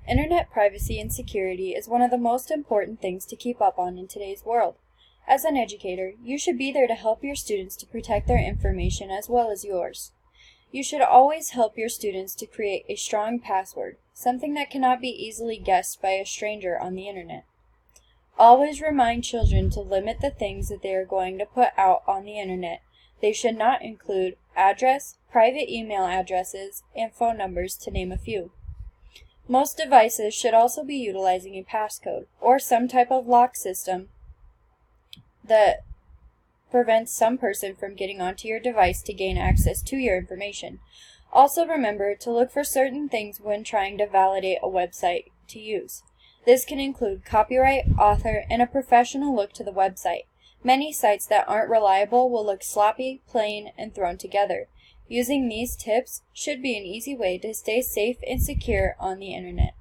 Internet privacy and security is one of the most important things to keep up on in today's world. As an educator, you should be there to help your students to protect their information as well as yours. You should always help your students to create a strong password, something that cannot be easily guessed by a stranger on the internet. Always remind children to limit the things that they are going to put out on the internet. They should not include address, private email addresses, and phone numbers, to name a few. Most devices should also be utilizing a passcode or some type of lock system that prevents some person from getting onto your device to gain access to your information. Also remember to look for certain things when trying to validate a website to use. This can include copyright, author, and a professional look to the website. Many sites that aren't reliable will look sloppy, plain, and thrown together. Using these tips should be an easy way to stay safe and secure on the internet.